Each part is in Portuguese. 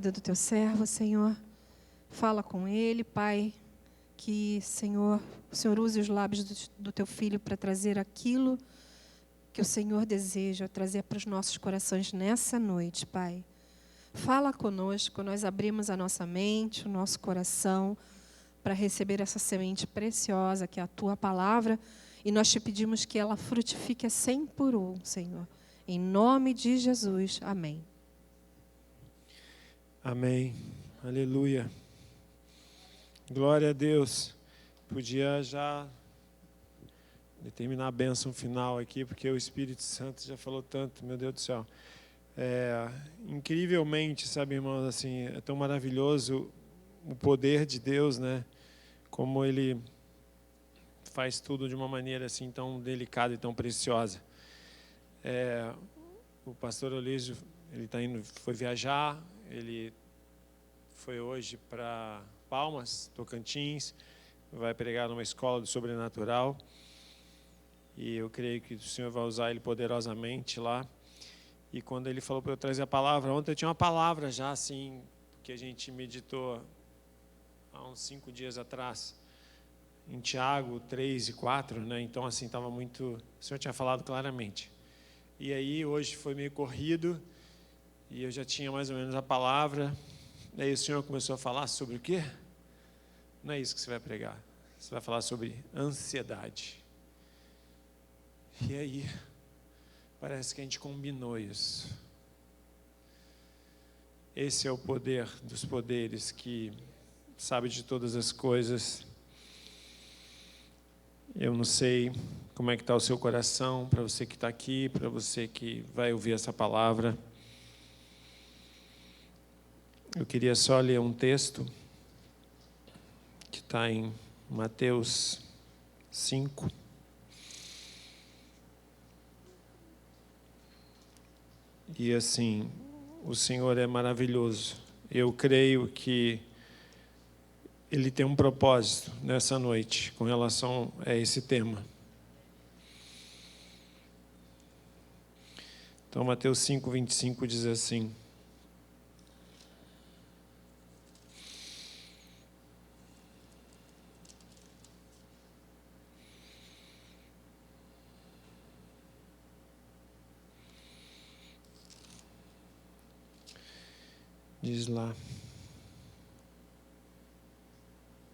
vida do teu servo, Senhor. Fala com ele, Pai, que, Senhor, o Senhor use os lábios do teu filho para trazer aquilo que o Senhor deseja trazer para os nossos corações nessa noite, Pai. Fala conosco, nós abrimos a nossa mente, o nosso coração, para receber essa semente preciosa que é a tua palavra, e nós te pedimos que ela frutifique a 100 por 1, Senhor. Em nome de Jesus, amém. Amém. Aleluia. Glória a Deus. Podia já determinar a bênção final aqui, porque o Espírito Santo já falou tanto, meu Deus do céu. Incrivelmente, sabe, irmãos, assim, é tão maravilhoso o poder de Deus, né? Como Ele faz tudo de uma maneira assim tão delicada e tão preciosa. O pastor Olísio, ele foi viajar, ele foi hoje para Palmas, Tocantins, vai pregar numa escola do sobrenatural, e eu creio que o Senhor vai usar ele poderosamente lá. E quando ele falou para eu trazer a palavra, ontem eu tinha uma palavra já assim, que a gente meditou há uns 5 dias atrás, em Tiago 3 e 4, né? Então assim, estava muito, o Senhor tinha falado claramente. E aí hoje foi meio corrido, e eu já tinha mais ou menos a palavra. Daí o Senhor começou a falar sobre o quê? Não é isso que você vai pregar. Você vai falar sobre ansiedade. E aí, parece que a gente combinou isso. Esse é o poder dos poderes, que sabe de todas as coisas. Eu não sei como é que está o seu coração, para você que está aqui, para você que vai ouvir essa palavra. Eu queria só ler um texto que está em Mateus 5. E assim, o Senhor é maravilhoso. Eu creio que Ele tem um propósito nessa noite com relação a esse tema. Então, Mateus 5, 25 diz assim: diz lá.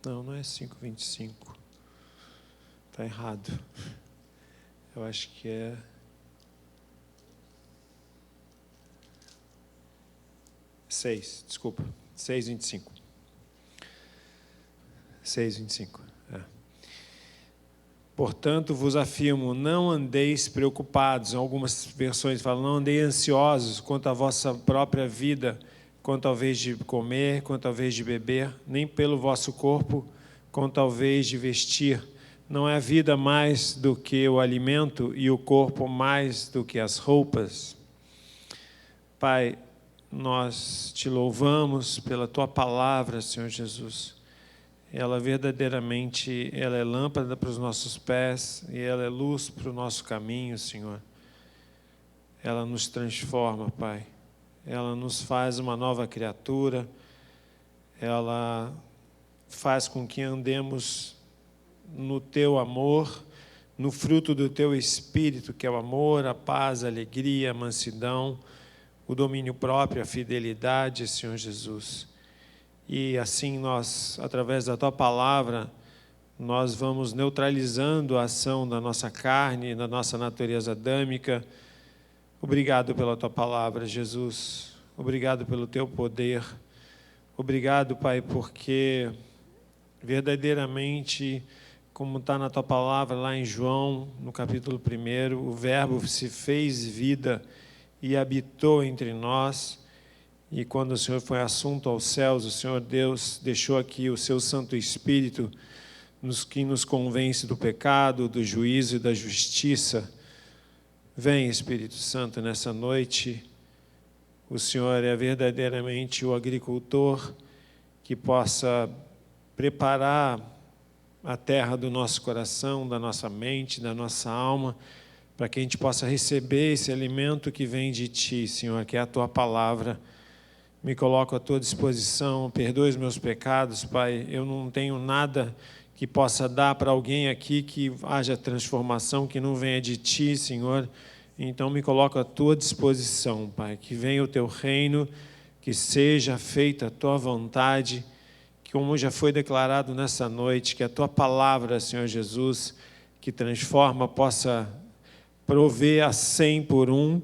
Não é 5:25. Está errado. Eu acho que é 6, desculpa. 6:25. 6:25. Portanto, vos afirmo, não andeis preocupados. Em algumas versões falam, não andeis ansiosos quanto à vossa própria vida, quanto ao vez de comer, quanto ao vez de beber, nem pelo vosso corpo, quanto ao vez de vestir. Não é a vida mais do que o alimento e o corpo mais do que as roupas? Pai, nós te louvamos pela tua palavra, Senhor Jesus. Ela verdadeiramente, ela é lâmpada para os nossos pés e ela é luz para o nosso caminho, Senhor. Ela nos transforma, Pai. Ela nos faz uma nova criatura. Ela faz com que andemos no teu amor, no fruto do teu Espírito, que é o amor, a paz, a alegria, a mansidão, o domínio próprio, a fidelidade, Senhor Jesus. E assim nós, através da tua palavra, nós vamos neutralizando a ação da nossa carne, da nossa natureza adâmica. Obrigado pela tua palavra, Jesus. Obrigado pelo teu poder. Obrigado, Pai, porque verdadeiramente, como está na tua palavra lá em João, no capítulo 1, o Verbo se fez vida e habitou entre nós. E quando o Senhor foi assunto aos céus, o Senhor Deus deixou aqui o seu Santo Espírito, que nos convence do pecado, do juízo e da justiça. Vem, Espírito Santo, nessa noite. O Senhor é verdadeiramente o agricultor que possa preparar a terra do nosso coração, da nossa mente, da nossa alma, para que a gente possa receber esse alimento que vem de Ti, Senhor, que é a Tua palavra. me coloco à tua disposição, perdoe os meus pecados, Pai. Eu não tenho nada que possa dar para alguém aqui que haja transformação, que não venha de Ti, Senhor. Então me coloco à tua disposição, Pai. Que venha o teu reino, que seja feita a tua vontade, que como já foi declarado nessa noite, que a tua palavra, Senhor Jesus, que transforma, possa prover a 100 por 1,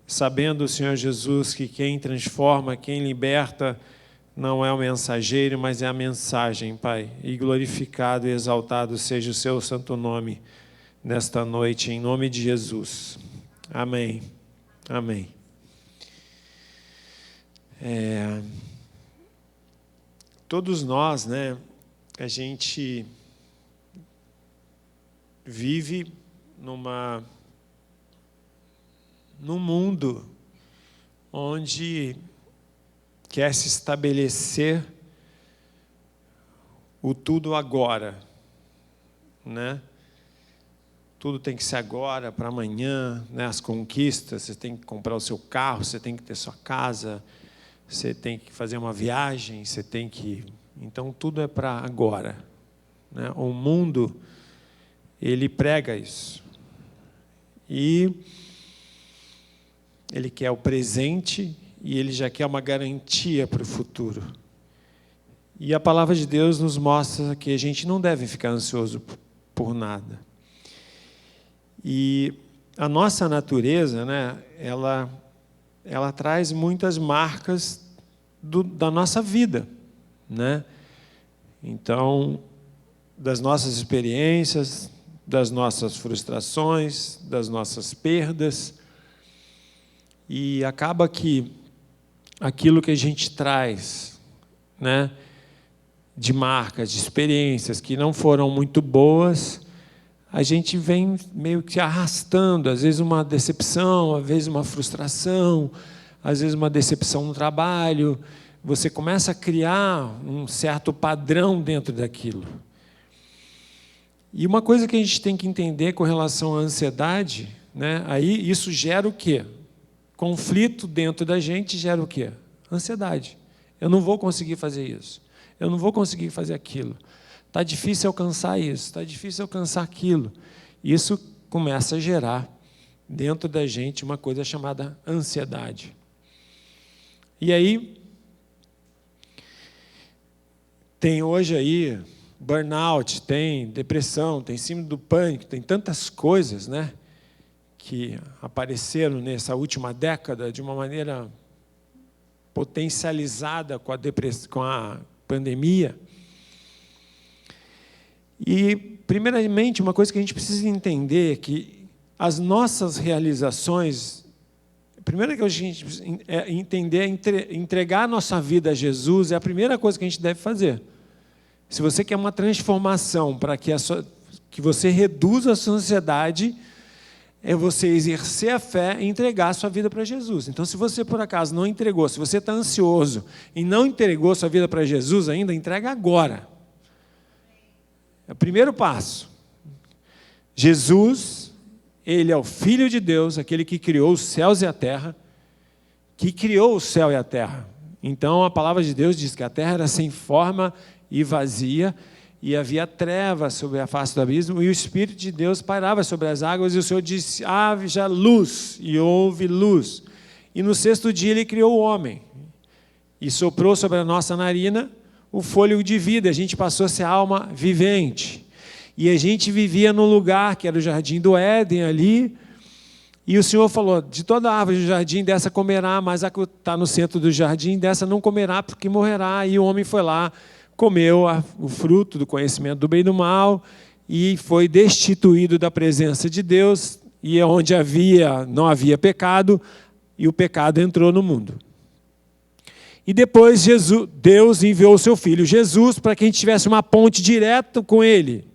sabendo, Senhor Jesus, que quem transforma, quem liberta, não é o mensageiro, mas é a mensagem, Pai. E glorificado e exaltado seja o seu santo nome nesta noite, em nome de Jesus. Amém. Amém. Todos nós, né, a gente vive num mundo onde quer se estabelecer o tudo agora, né? Tudo tem que ser agora, para amanhã, né? As conquistas, você tem que comprar o seu carro, você tem que ter sua casa, você tem que fazer uma viagem, você tem que... Então, tudo é para agora, né? O mundo, ele prega isso. E ele quer o presente e ele já quer uma garantia para o futuro. E a palavra de Deus nos mostra que a gente não deve ficar ansioso por nada. E a nossa natureza, né, ela traz muitas marcas da nossa vida, né? Então, das nossas experiências, das nossas frustrações, das nossas perdas. E acaba que aquilo que a gente traz, né, de marcas, de experiências que não foram muito boas, a gente vem meio que arrastando, às vezes uma decepção, às vezes uma frustração, às vezes uma decepção no trabalho. Você começa a criar um certo padrão dentro daquilo. E uma coisa que a gente tem que entender com relação à ansiedade, né, aí isso gera o quê? Conflito dentro da gente gera o quê? Ansiedade. Eu não vou conseguir fazer isso. Eu não vou conseguir fazer aquilo. Está difícil alcançar isso, está difícil alcançar aquilo. Isso começa a gerar dentro da gente uma coisa chamada ansiedade. E aí, tem hoje aí burnout, tem depressão, tem síndrome do pânico, tem tantas coisas, né, que apareceram nessa última década de uma maneira potencializada com a pandemia. E, primeiramente, uma coisa que a gente precisa entender é que as nossas realizações, primeiro que a gente entender, entregar a nossa vida a Jesus é a primeira coisa que a gente deve fazer. Se você quer uma transformação para que você reduza a sua ansiedade, é você exercer a fé e entregar a sua vida para Jesus. Então, se você, por acaso, não entregou, se você está ansioso e não entregou a sua vida para Jesus ainda, entrega agora. É o primeiro passo. Jesus, Ele é o Filho de Deus, aquele que criou os céus e a terra, que criou o céu e a terra. Então, a palavra de Deus diz que a terra era sem forma e vazia, e havia trevas sobre a face do abismo, e o Espírito de Deus pairava sobre as águas, e o Senhor disse, haja luz, e houve luz. E no sexto dia Ele criou o homem, e soprou sobre a nossa narina o fôlego de vida, a gente passou a ser alma vivente. E a gente vivia num lugar que era o jardim do Éden ali, e o Senhor falou, de toda árvore do jardim, dessa comerá, mas a que está no centro do jardim, dessa não comerá, porque morrerá. E o homem foi lá, comeu o fruto do conhecimento do bem e do mal, e foi destituído da presença de Deus, e onde não havia pecado, e o pecado entrou no mundo. E depois Deus enviou o seu Filho Jesus para que a gente tivesse uma ponte direta com Ele,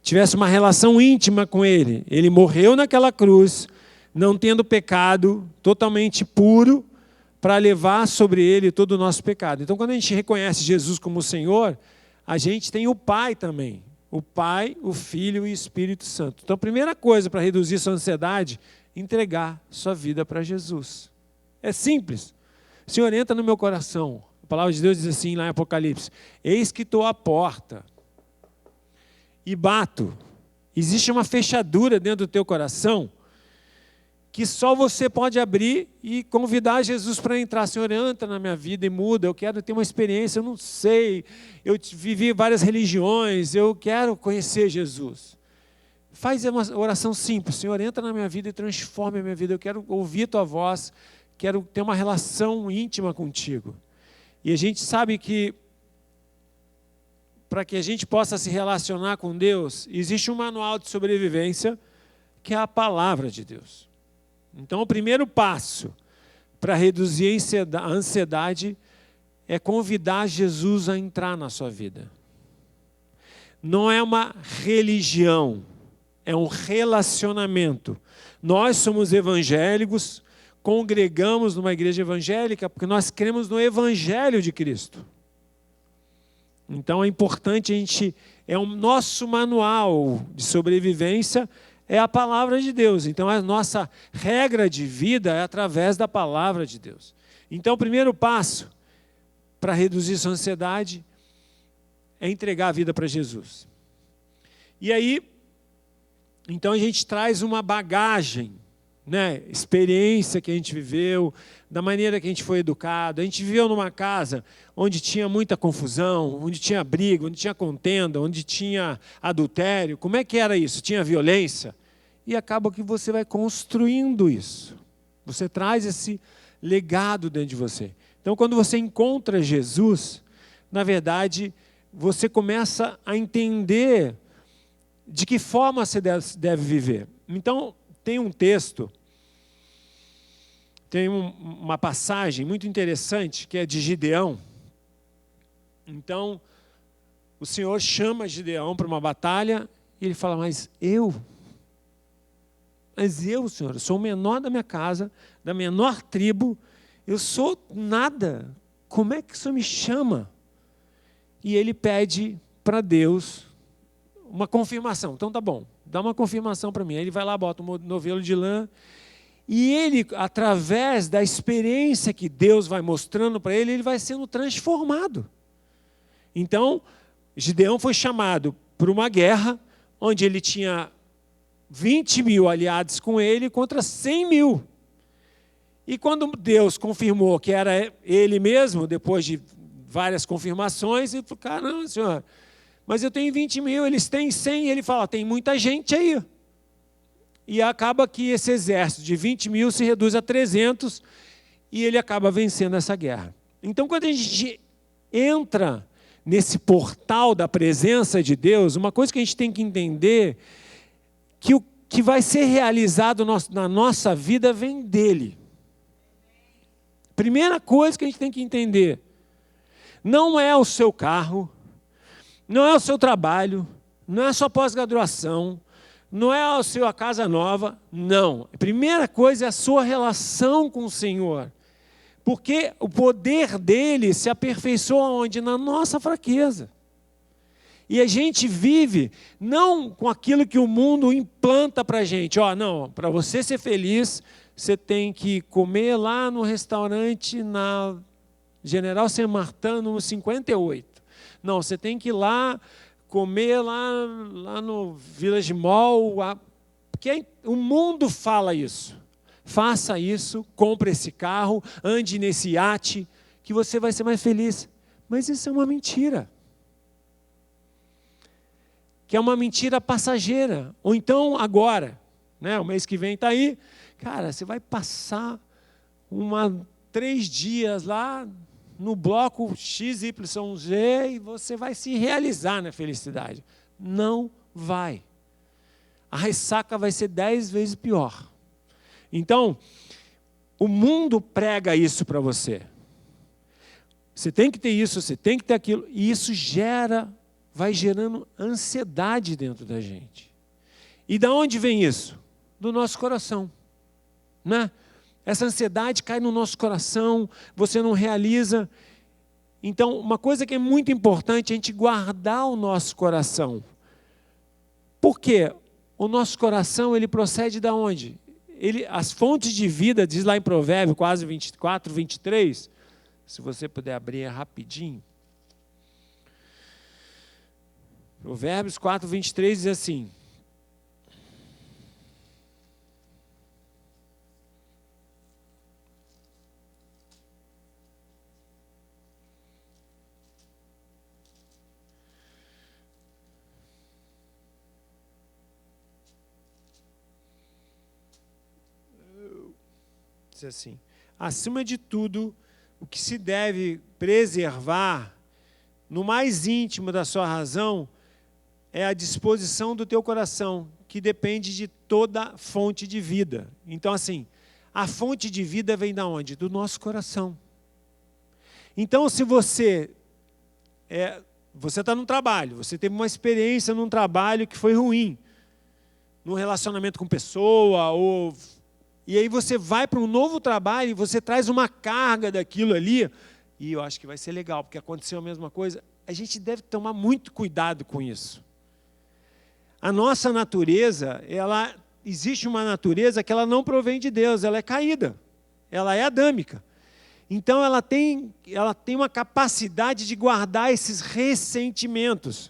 tivesse uma relação íntima com Ele. Ele morreu naquela cruz, não tendo pecado, totalmente puro, para levar sobre Ele todo o nosso pecado. Então, quando a gente reconhece Jesus como Senhor, a gente tem o Pai também. O Pai, o Filho e o Espírito Santo. Então, a primeira coisa para reduzir sua ansiedade, entregar sua vida para Jesus. É simples. Senhor, entra no meu coração. A palavra de Deus diz assim lá em Apocalipse: eis que estou à porta e bato. Existe uma fechadura dentro do teu coração que só você pode abrir e convidar Jesus para entrar. Senhor, entra na minha vida e muda. Eu quero ter uma experiência, eu não sei. Eu vivi várias religiões, eu quero conhecer Jesus. Faz uma oração simples. Senhor, entra na minha vida e transforma a minha vida. Eu quero ouvir tua voz, quero ter uma relação íntima contigo. E a gente sabe que para que a gente possa se relacionar com Deus, existe um manual de sobrevivência, que é a palavra de Deus. Então, o primeiro passo para reduzir a ansiedade é convidar Jesus a entrar na sua vida. Não é uma religião, é um relacionamento. Nós somos evangélicos, congregamos numa igreja evangélica porque nós cremos no Evangelho de Cristo. Então é importante o nosso manual de sobrevivência é a palavra de Deus. Então a nossa regra de vida é através da palavra de Deus. Então o primeiro passo para reduzir sua ansiedade é entregar a vida para Jesus. E aí, então a gente traz uma bagagem, né? Experiência que a gente viveu, da maneira que a gente foi educado. A gente viveu numa casa onde tinha muita confusão, onde tinha briga, onde tinha contenda, onde tinha adultério. Como é que era isso? Tinha violência. E acaba que você vai construindo isso. Você traz esse legado dentro de você. Então, quando você encontra Jesus, na verdade, você começa a entender de que forma você deve viver. Então, tem um texto, tem uma passagem muito interessante, que é de Gideão. Então, o Senhor chama Gideão para uma batalha, e ele fala, mas eu, Senhor, eu sou o menor da minha casa, da menor tribo, eu sou nada, como é que o Senhor me chama? E ele pede para Deus uma confirmação. Então tá bom, dá uma confirmação para mim. Aí ele vai lá, bota um novelo de lã, e ele, através da experiência que Deus vai mostrando para ele, ele vai sendo transformado. Então, Gideão foi chamado para uma guerra, onde ele tinha 20 mil aliados com ele contra 100 mil. E quando Deus confirmou que era ele mesmo, depois de várias confirmações, ele falou, caramba, Senhor, mas eu tenho 20 mil, eles têm 100, e ele fala, tem muita gente aí. E acaba que esse exército de 20 mil se reduz a 300, e ele acaba vencendo essa guerra. Então, quando a gente entra nesse portal da presença de Deus, uma coisa que a gente tem que entender, que o que vai ser realizado na nossa vida vem dele. Primeira coisa que a gente tem que entender, não é o seu carro, não é o seu trabalho, não é a sua pós-graduação, não é a sua casa nova, não. A primeira coisa é a sua relação com o Senhor. Porque o poder dele se aperfeiçoa onde? Na nossa fraqueza. E a gente vive não com aquilo que o mundo implanta para a gente. Não, para você ser feliz, você tem que comer lá no restaurante na General Saint-Martin, no 58. Não, você tem que ir lá comer lá no Village Mall. Porque o mundo fala isso. Faça isso, compre esse carro, ande nesse iate, que você vai ser mais feliz. Mas isso é uma mentira. Que é uma mentira passageira. Ou então agora, né, o mês que vem está aí, cara, você vai passar 3 dias lá no bloco XYZ e você vai se realizar na felicidade. Não vai. A ressaca vai ser 10 vezes pior. Então, o mundo prega isso para você. Você tem que ter isso, você tem que ter aquilo. E isso vai gerando ansiedade dentro da gente. E de onde vem isso? Do nosso coração. Né? Essa ansiedade cai no nosso coração, você não realiza. Então, uma coisa que é muito importante é a gente guardar o nosso coração. Por quê? O nosso coração, ele procede de onde? As fontes de vida, diz lá em Provérbios, quase 24, 23, Se você puder abrir rapidinho. Provérbios 4, 23 diz assim: diz assim: acima de tudo, o que se deve preservar no mais íntimo da sua razão é a disposição do teu coração, que depende de toda fonte de vida. Então, assim, a fonte de vida vem da onde? Do nosso coração. Então, se você está num trabalho, você teve uma experiência num trabalho que foi ruim, num relacionamento com pessoa, e aí você vai para um novo trabalho e você traz uma carga daquilo ali, e eu acho que vai ser legal, porque aconteceu a mesma coisa. A gente deve tomar muito cuidado com isso. A nossa natureza, existe uma natureza que ela não provém de Deus, ela é caída, ela é adâmica. Então ela tem uma capacidade de guardar esses ressentimentos.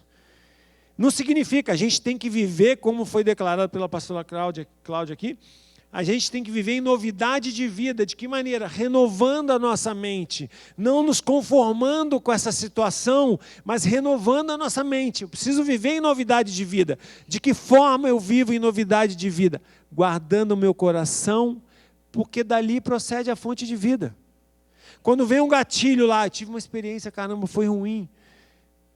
Não significa, a gente tem que viver, como foi declarado pela pastora Cláudia aqui, a gente tem que viver em novidade de vida. De que maneira? Renovando a nossa mente. Não nos conformando com essa situação, mas renovando a nossa mente. Eu preciso viver em novidade de vida. De que forma eu vivo em novidade de vida? Guardando o meu coração, porque dali procede a fonte de vida. Quando vem um gatilho lá, eu tive uma experiência, caramba, foi ruim.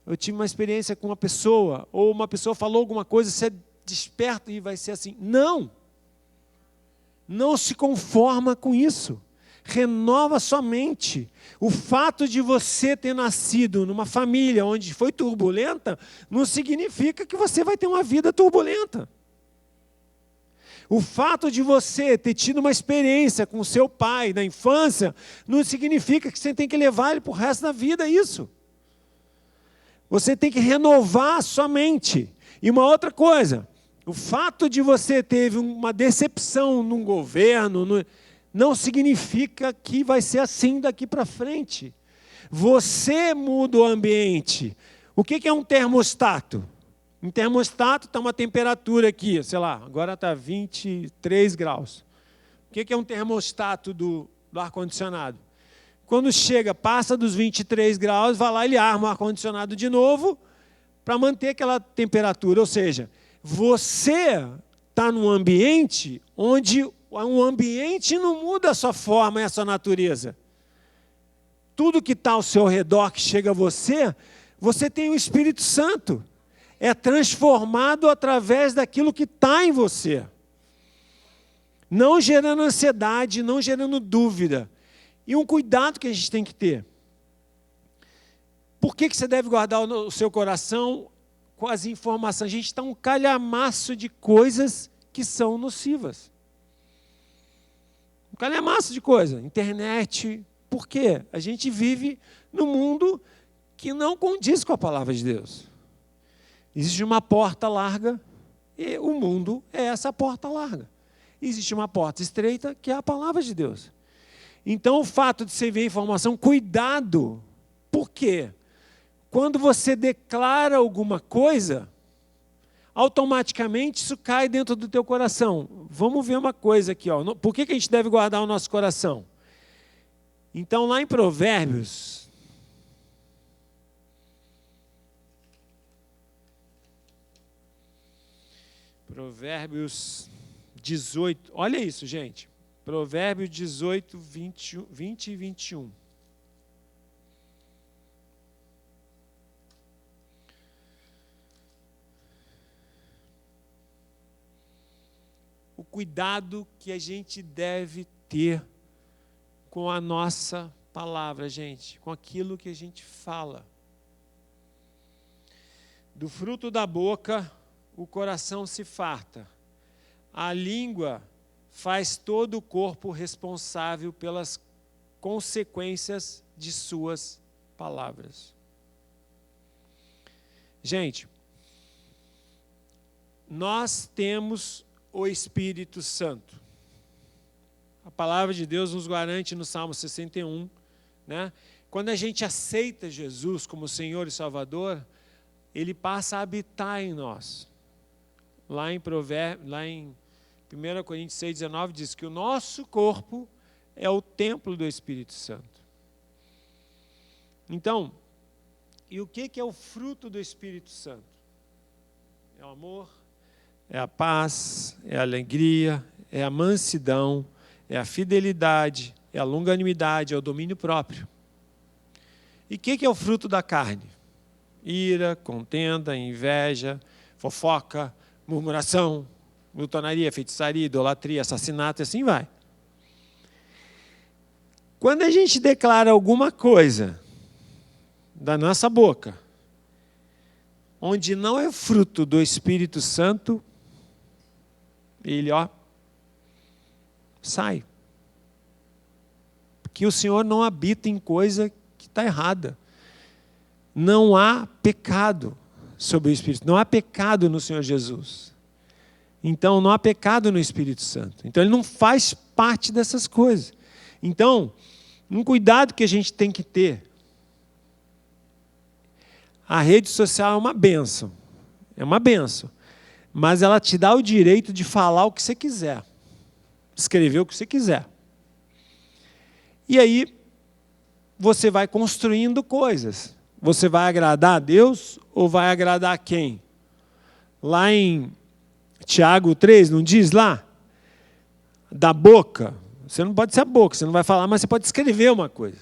Eu tive uma experiência com uma pessoa, ou uma pessoa falou alguma coisa, você desperta e vai ser assim. Não se conforma com isso. Renova sua mente. O fato de você ter nascido numa família onde foi turbulenta, não significa que você vai ter uma vida turbulenta. O fato de você ter tido uma experiência com seu pai na infância, não significa que você tem que levar ele para o resto da vida isso. Você tem que renovar a sua mente. E uma outra coisa, o fato de você ter uma decepção num governo, não significa que vai ser assim daqui para frente. Você muda o ambiente. O que é um termostato? Um termostato está uma temperatura aqui, sei lá, agora está 23 graus. O que é um termostato do ar-condicionado? Quando passa dos 23 graus, vai lá e ele arma o ar-condicionado de novo para manter aquela temperatura. Ou seja, você está num ambiente onde o ambiente não muda a sua forma e a sua natureza. Tudo que está ao seu redor, que chega a você, você tem o Espírito Santo. É transformado através daquilo que está em você. Não gerando ansiedade, não gerando dúvida. E um cuidado que a gente tem que ter. Por que você deve guardar o seu coração com as informações? A gente está um calhamaço de coisas que são nocivas. Um calhamaço de coisas. Internet. Por quê? A gente vive num mundo que não condiz com a palavra de Deus. Existe uma porta larga e o mundo é essa porta larga. Existe uma porta estreita que é a palavra de Deus. Então, o fato de você ver a informação, cuidado. Por quê? Quando você declara alguma coisa, automaticamente isso cai dentro do teu coração. Vamos ver uma coisa aqui. Por que a gente deve guardar o nosso coração? Então, lá em Provérbios 18, olha isso, gente. Provérbios 18, 20 e 21. O cuidado que a gente deve ter com a nossa palavra, gente, com aquilo que a gente fala. Do fruto da boca, o coração se farta. A língua faz todo o corpo responsável pelas consequências de suas palavras. Gente, nós temos o Espírito Santo. A palavra de Deus nos garante no Salmo 61, né? Quando a gente aceita Jesus como Senhor e Salvador, Ele passa a habitar em nós. Lá em 1 Coríntios 6,19 diz que o nosso corpo é o templo do Espírito Santo. Então, e o que é o fruto do Espírito Santo? É o amor, é a paz, é a alegria, é a mansidão, é a fidelidade, é a longanimidade, é o domínio próprio. E o que é o fruto da carne? Ira, contenda, inveja, fofoca, murmuração, glutonaria, feitiçaria, idolatria, assassinato, e assim vai. Quando a gente declara alguma coisa da nossa boca, onde não é fruto do Espírito Santo, ele, sai. Porque o Senhor não habita em coisa que está errada. Não há pecado sobre o Espírito. Não há pecado no Senhor Jesus. Então, não há pecado no Espírito Santo. Então, ele não faz parte dessas coisas. Então, um cuidado que a gente tem que ter. A rede social é uma bênção. É uma bênção. Mas ela te dá o direito de falar o que você quiser. Escrever o que você quiser. E aí, você vai construindo coisas. Você vai agradar a Deus ou vai agradar a quem? Lá em Tiago 3, não diz lá? Da boca. Você não pode ser a boca, você não vai falar, mas você pode escrever uma coisa.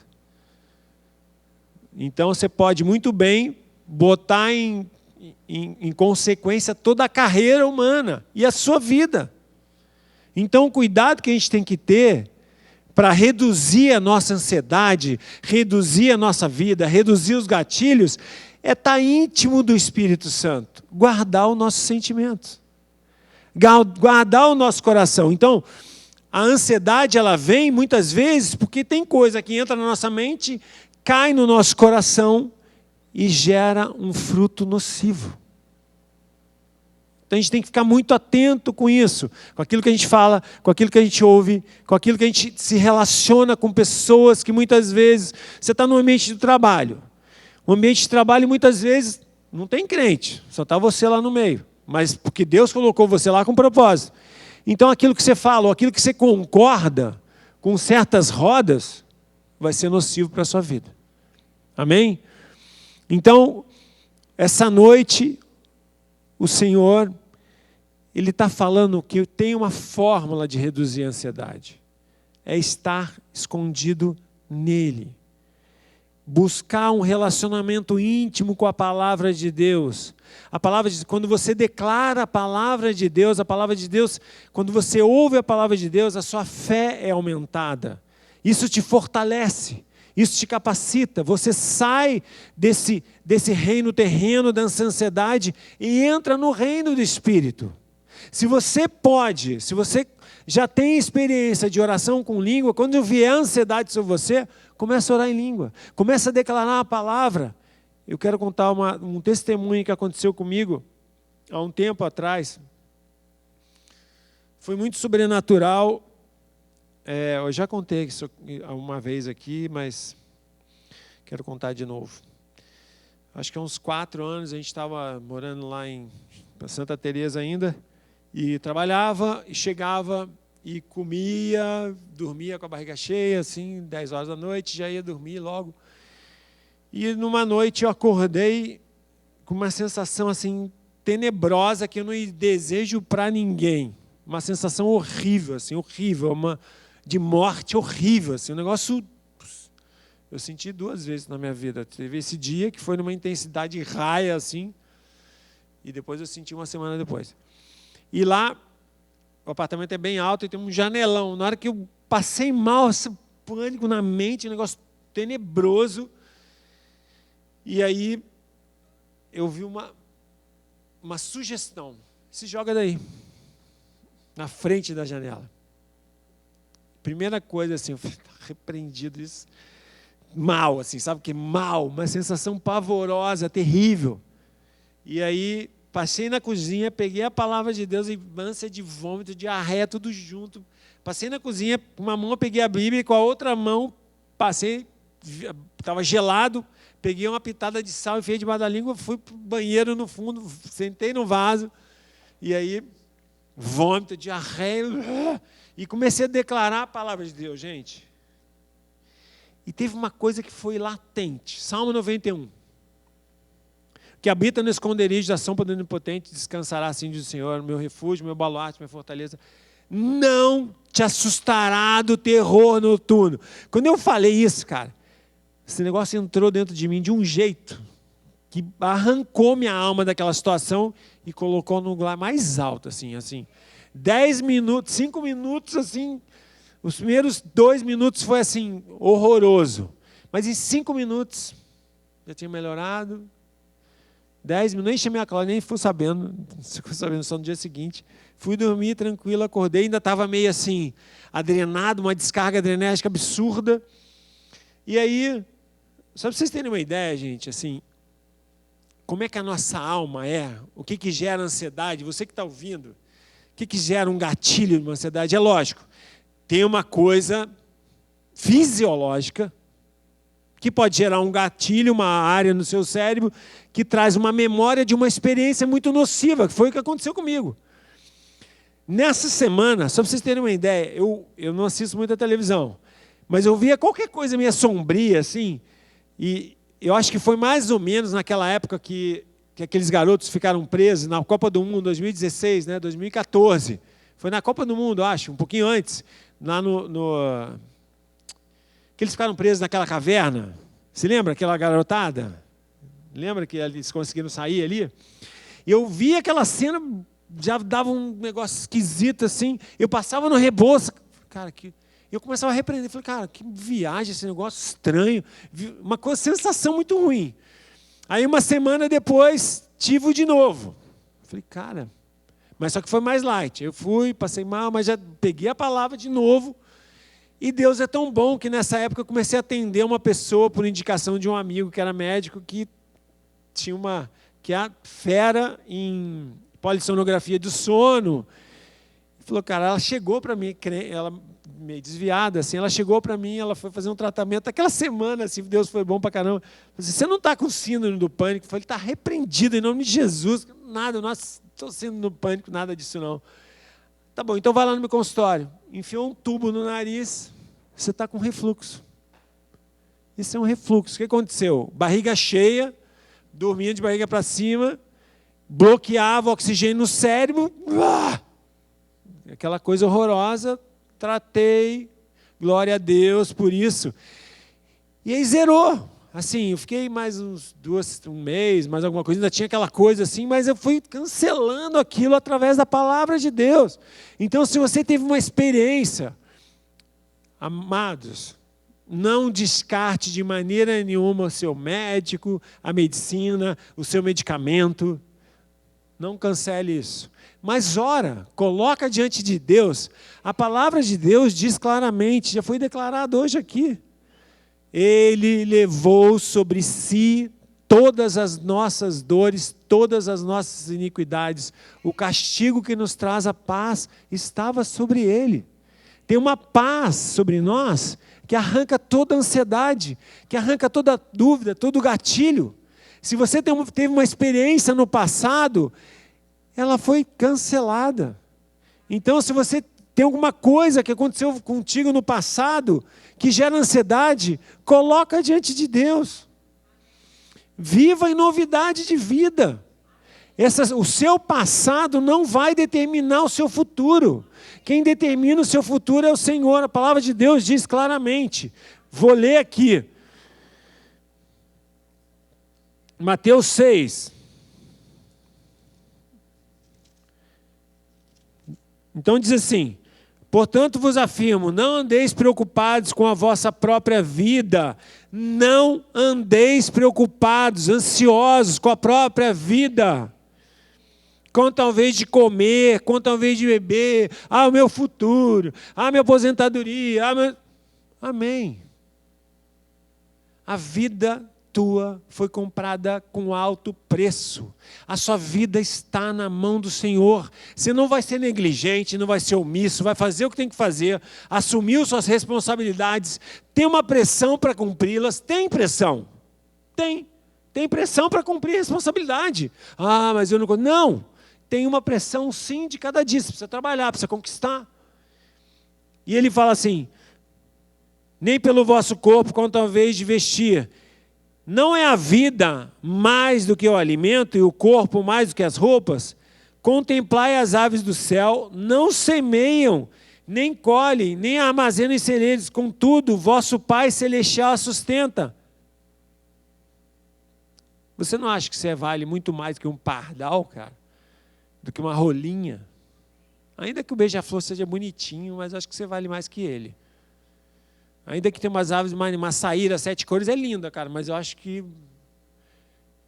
Então, você pode muito bem botar em consequência toda a carreira humana e a sua vida. Então, o cuidado que a gente tem que ter para reduzir a nossa ansiedade, reduzir a nossa vida, reduzir os gatilhos, é estar íntimo do Espírito Santo, guardar os nossos sentimentos, guardar o nosso coração. Então, a ansiedade, ela vem muitas vezes porque tem coisa que entra na nossa mente, cai no nosso coração e gera um fruto nocivo. Então a gente tem que ficar muito atento com isso, com aquilo que a gente fala, com aquilo que a gente ouve, com aquilo que a gente se relaciona com pessoas que muitas vezes... Você está no ambiente de trabalho. O ambiente de trabalho muitas vezes não tem crente, só está você lá no meio. Mas porque Deus colocou você lá com propósito. Então aquilo que você fala, ou aquilo que você concorda com certas rodas, vai ser nocivo para a sua vida. Amém? Então, essa noite... O Senhor, Ele está falando que tem uma fórmula de reduzir a ansiedade. É estar escondido nele. Buscar um relacionamento íntimo com a palavra de Deus. Quando você declara a palavra de Deus, quando você ouve a palavra de Deus, a sua fé é aumentada. Isso te fortalece. Isso te capacita, você sai desse reino terreno da ansiedade e entra no reino do Espírito. Se você já tem experiência de oração com língua, quando vier a ansiedade sobre você, comece a orar em língua, comece a declarar a palavra. Eu quero contar um testemunho que aconteceu comigo há um tempo atrás. Foi muito sobrenatural. Eu já contei isso uma vez aqui, mas quero contar de novo. Acho que há uns 4 anos a gente estava morando lá em Santa Teresa ainda, e trabalhava, e chegava, e comia, dormia com a barriga cheia, assim, 10 horas da noite, já ia dormir logo. E numa noite eu acordei com uma sensação assim, tenebrosa, que eu não desejo para ninguém. Uma sensação horrível, assim, horrível, de morte horrível, assim, um negócio... Eu senti 2 vezes na minha vida. Teve esse dia que foi numa intensidade raia, assim, e depois eu senti uma semana depois. E lá, o apartamento é bem alto e tem um janelão. Na hora que eu passei mal, esse pânico na mente, um negócio tenebroso, e aí eu vi uma sugestão. Se joga daí, na frente da janela. Primeira coisa, assim, eu falei, repreendido isso. Mal, assim, sabe o que? Mal, uma sensação pavorosa, terrível. E aí, passei na cozinha, peguei a palavra de Deus e ânsia de vômito, diarreia, tudo junto. Passei na cozinha, com uma mão eu peguei a Bíblia e com a outra mão passei estava gelado, peguei uma pitada de sal, enfiei debaixo da língua, fui para o banheiro no fundo, sentei no vaso, e aí, vômito, diarreia, e comecei a declarar a palavra de Deus, gente. E teve uma coisa que foi latente, Salmo 91. Que habita no esconderijo da sombra do Onipotente, descansará assim, diz o Senhor, meu refúgio, meu baluarte, minha fortaleza. Não te assustará do terror noturno. Quando eu falei isso, cara, esse negócio entrou dentro de mim de um jeito que arrancou minha alma daquela situação e colocou no lugar mais alto, assim. 10 minutos, 5 minutos, assim, os primeiros 2 minutos foi assim, horroroso. Mas em 5 minutos, já tinha melhorado. 10 minutos, nem chamei a Cláudia, nem fui sabendo só no dia seguinte. Fui dormir tranquilo, acordei, ainda estava meio assim, adrenado, uma descarga adrenérgica absurda. E aí, só para vocês terem uma ideia, gente, assim, como é que a nossa alma é, o que gera ansiedade, você que está ouvindo, o que gera um gatilho de uma ansiedade? É lógico, tem uma coisa fisiológica, que pode gerar um gatilho, uma área no seu cérebro, que traz uma memória de uma experiência muito nociva, que foi o que aconteceu comigo. Nessa semana, só para vocês terem uma ideia, eu não assisto muita televisão, mas eu via qualquer coisa meio sombria, assim, e eu acho que foi mais ou menos naquela época que aqueles garotos ficaram presos na Copa do Mundo, 2016, né, 2014. Foi na Copa do Mundo, acho, um pouquinho antes, lá que eles ficaram presos naquela caverna. Se lembra aquela garotada? Lembra que eles conseguiram sair ali? Eu vi aquela cena, já dava um negócio esquisito assim. Eu passava no Rebouças, cara, eu começava a repreender. Falei, cara, que viagem, esse negócio estranho. Uma sensação muito ruim. Aí uma semana depois, tive de novo. Falei, cara, mas só que foi mais light. Eu fui, passei mal, mas já peguei a palavra de novo. E Deus é tão bom que nessa época eu comecei a atender uma pessoa por indicação de um amigo que era médico, que é fera em polissonografia do sono. Falou, cara, ela chegou para mim, ela meio desviada, assim, ela chegou para mim, ela foi fazer um tratamento, aquela semana, assim, Deus foi bom para caramba. Falei, você não está com síndrome do pânico? Eu falei, está repreendido em nome de Jesus. Nada, eu não estou síndrome do pânico, nada disso não. Tá bom, então vai lá no meu consultório. Enfiou um tubo no nariz, você está com refluxo. Isso é um refluxo. O que aconteceu? Barriga cheia, dormia de barriga para cima, bloqueava o oxigênio no cérebro. Aquela coisa horrorosa, tratei, glória a Deus por isso. E aí zerou. Assim, eu fiquei mais um mês, mais alguma coisa, ainda tinha aquela coisa assim, mas eu fui cancelando aquilo através da palavra de Deus. Então, se você teve uma experiência, amados, não descarte de maneira nenhuma o seu médico, a medicina, o seu medicamento. Não cancele isso. Mas ora, coloca diante de Deus. A palavra de Deus diz claramente, já foi declarado hoje aqui. Ele levou sobre si todas as nossas dores, todas as nossas iniquidades. O castigo que nos traz a paz estava sobre ele. Tem uma paz sobre nós que arranca toda a ansiedade, que arranca toda a dúvida, todo o gatilho. Se você teve uma experiência no passado, ela foi cancelada. Então, se você tem alguma coisa que aconteceu contigo no passado, que gera ansiedade, coloca diante de Deus. Viva em novidade de vida. O seu passado não vai determinar o seu futuro. Quem determina o seu futuro é o Senhor. A palavra de Deus diz claramente. Vou ler aqui. Mateus 6. Então diz assim: portanto vos afirmo, não andeis preocupados com a vossa própria vida, não andeis preocupados, ansiosos com a própria vida, quanto ao invés de comer, quanto ao invés de beber, o meu futuro, minha aposentadoria, Amém. A vida tua foi comprada com alto preço. A sua vida está na mão do Senhor. Você não vai ser negligente, não vai ser omisso, vai fazer o que tem que fazer, assumiu suas responsabilidades, tem uma pressão para cumpri-las, tem pressão. Tem pressão para cumprir a responsabilidade. Ah, mas eu não... Não, tem uma pressão sim de cada dia, você precisa trabalhar, precisa conquistar. E ele fala assim, nem pelo vosso corpo quanto a vez de vestir. Não é a vida mais do que o alimento e o corpo mais do que as roupas? Contemplai as aves do céu, não semeiam, nem colhem, nem armazenam em celeiros, contudo, vosso Pai Celestial a sustenta. Você não acha que você vale muito mais que um pardal, cara? Do que uma rolinha? Ainda que o beija-flor seja bonitinho, mas acho que você vale mais que ele. Ainda que tenha umas aves, uma saíra, 7 cores, é linda, cara, mas eu acho que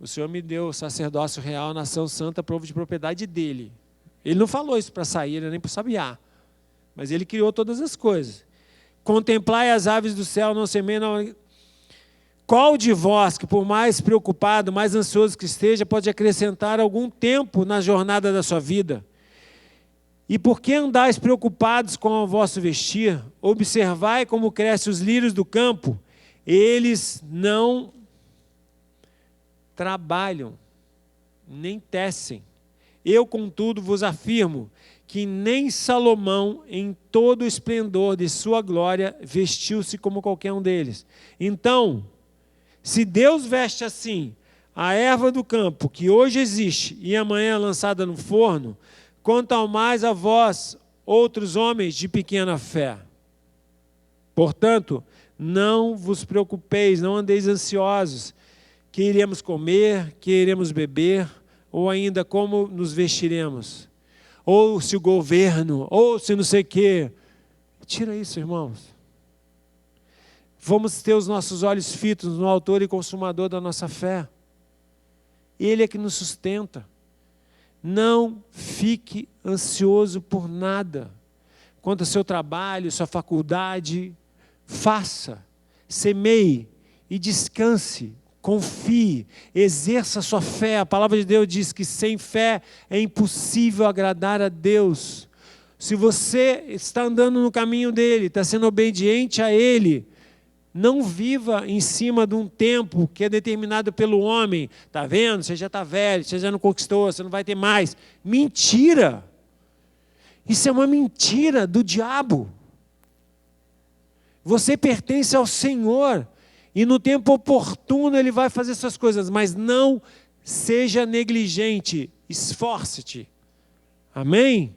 o Senhor me deu o sacerdócio real, nação santa, povo de propriedade dele. Ele não falou isso para a saíra, nem para o sabiá, mas ele criou todas as coisas. Contemplai as aves do céu, não semeiam. Qual de vós, que por mais preocupado, mais ansioso que esteja, pode acrescentar algum tempo na jornada da sua vida? E por que andais preocupados com o vosso vestir? Observai como crescem os lírios do campo. Eles não trabalham, nem tecem. Eu, contudo, vos afirmo que nem Salomão, em todo o esplendor de sua glória, vestiu-se como qualquer um deles. Então, se Deus veste assim a erva do campo, que hoje existe e amanhã é lançada no forno, quanto ao mais a vós, outros homens de pequena fé. Portanto, não vos preocupeis, não andeis ansiosos, que iremos comer, que iremos beber, ou ainda como nos vestiremos, ou se o governo, ou se não sei o quê. Tira isso, irmãos. Vamos ter os nossos olhos fitos no autor e consumador da nossa fé. Ele é que nos sustenta. Não fique ansioso por nada. Quanto ao seu trabalho, sua faculdade, faça, semeie e descanse, confie, exerça a sua fé. A palavra de Deus diz que sem fé é impossível agradar a Deus. Se você está andando no caminho dele, está sendo obediente a ele, não viva em cima de um tempo que é determinado pelo homem. Está vendo? Você já está velho, você já não conquistou, você não vai ter mais. Mentira! Isso é uma mentira do diabo. Você pertence ao Senhor. E no tempo oportuno Ele vai fazer essas coisas. Mas não seja negligente. Esforce-te. Amém?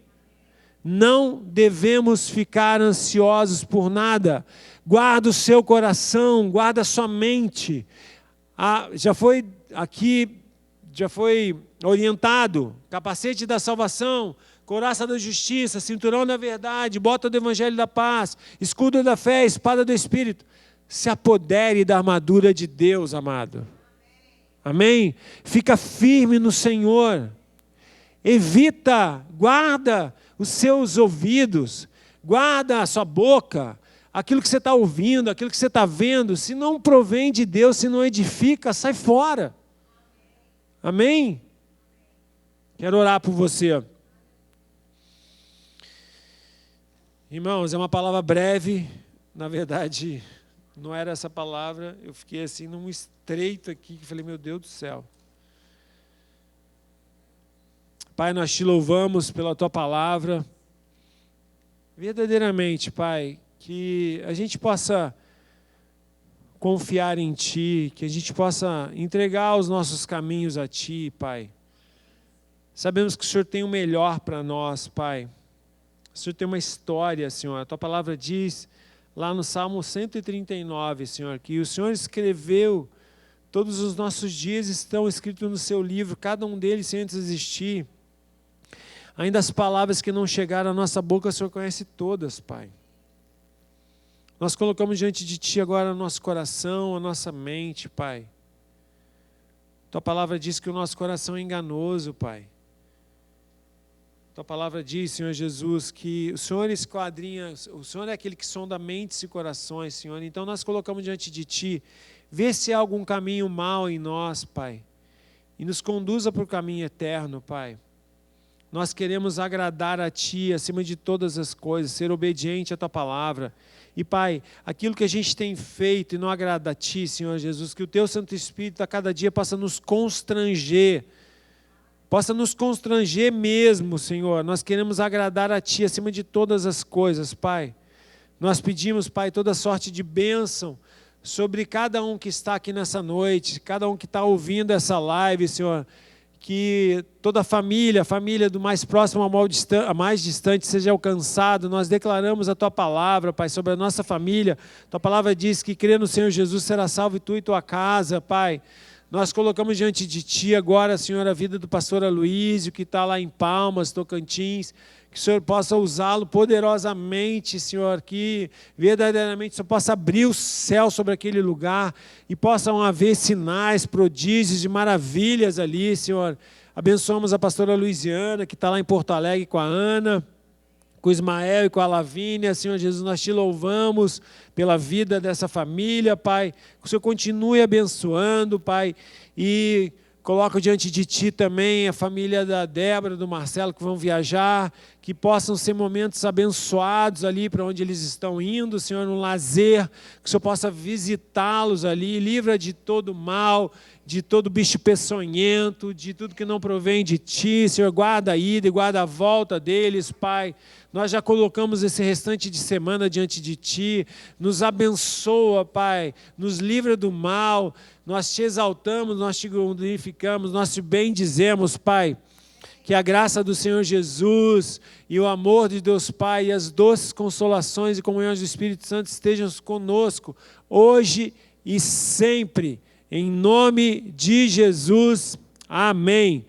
Não devemos ficar ansiosos por nada. Guarda o seu coração, guarda a sua mente. Já foi orientado, capacete da salvação, couraça da justiça, cinturão da verdade, bota do evangelho da paz, escudo da fé, espada do Espírito. Se apodere da armadura de Deus, amado. Amém? Fica firme no Senhor. Evita, guarda os seus ouvidos, guarda a sua boca, aquilo que você está ouvindo, aquilo que você está vendo, se não provém de Deus, se não edifica, sai fora. Amém? Quero orar por você. Irmãos, é uma palavra breve, na verdade, não era essa palavra, eu fiquei assim num estreito aqui, que falei, meu Deus do céu. Pai, nós te louvamos pela tua palavra, verdadeiramente, Pai, que a gente possa confiar em Ti, que a gente possa entregar os nossos caminhos a Ti, Pai. Sabemos que o Senhor tem o melhor para nós, Pai. O Senhor tem uma história, Senhor. A Tua palavra diz, lá no Salmo 139, Senhor, que o Senhor escreveu, todos os nossos dias estão escritos no Seu livro, cada um deles sem antes existir. Ainda as palavras que não chegaram à nossa boca, o Senhor conhece todas, Pai. Nós colocamos diante de Ti agora o nosso coração, a nossa mente, Pai. Tua palavra diz que o nosso coração é enganoso, Pai. Tua palavra diz, Senhor Jesus, que o Senhor esquadrinha, o Senhor é aquele que sonda mentes e corações, Senhor. Então nós colocamos diante de Ti, vê se há algum caminho mau em nós, Pai, e nos conduza para o caminho eterno, Pai. Nós queremos agradar a Ti acima de todas as coisas, ser obediente à Tua palavra. E, Pai, aquilo que a gente tem feito e não agrada a Ti, Senhor Jesus, que o Teu Santo Espírito a cada dia possa nos constranger mesmo, Senhor. Nós queremos agradar a Ti acima de todas as coisas, Pai. Nós pedimos, Pai, toda sorte de bênção sobre cada um que está aqui nessa noite, cada um que está ouvindo essa live, Senhor. Que toda a família do mais próximo ao mais distante seja alcançado. Nós declaramos a Tua palavra, Pai, sobre a nossa família. Tua palavra diz que crê no Senhor Jesus será salvo, e tu e tua casa, Pai. Nós colocamos diante de Ti agora, Senhor, a vida do pastor Aloísio, que está lá em Palmas, Tocantins, que o Senhor possa usá-lo poderosamente, Senhor, que verdadeiramente o Senhor possa abrir o céu sobre aquele lugar e possam haver sinais, prodígios e maravilhas ali, Senhor. Abençoamos a pastora Luiziana, que está lá em Porto Alegre com a Ana, com o Ismael e com a Lavínia. Senhor Jesus, nós Te louvamos pela vida dessa família, Pai. Que o Senhor continue abençoando, Pai, e coloco diante de Ti também a família da Débora, do Marcelo, que vão viajar, que possam ser momentos abençoados ali para onde eles estão indo, Senhor, no lazer, que o Senhor possa visitá-los ali, livra de todo mal, de todo bicho peçonhento, de tudo que não provém de Ti, Senhor, guarda a ida e guarda a volta deles, Pai. Nós já colocamos esse restante de semana diante de Ti, nos abençoa, Pai, nos livra do mal, nós Te exaltamos, nós Te glorificamos, nós Te bendizemos, Pai. Que a graça do Senhor Jesus e o amor de Deus Pai e as doces consolações e comunhões do Espírito Santo estejam conosco, hoje e sempre. Em nome de Jesus, amém.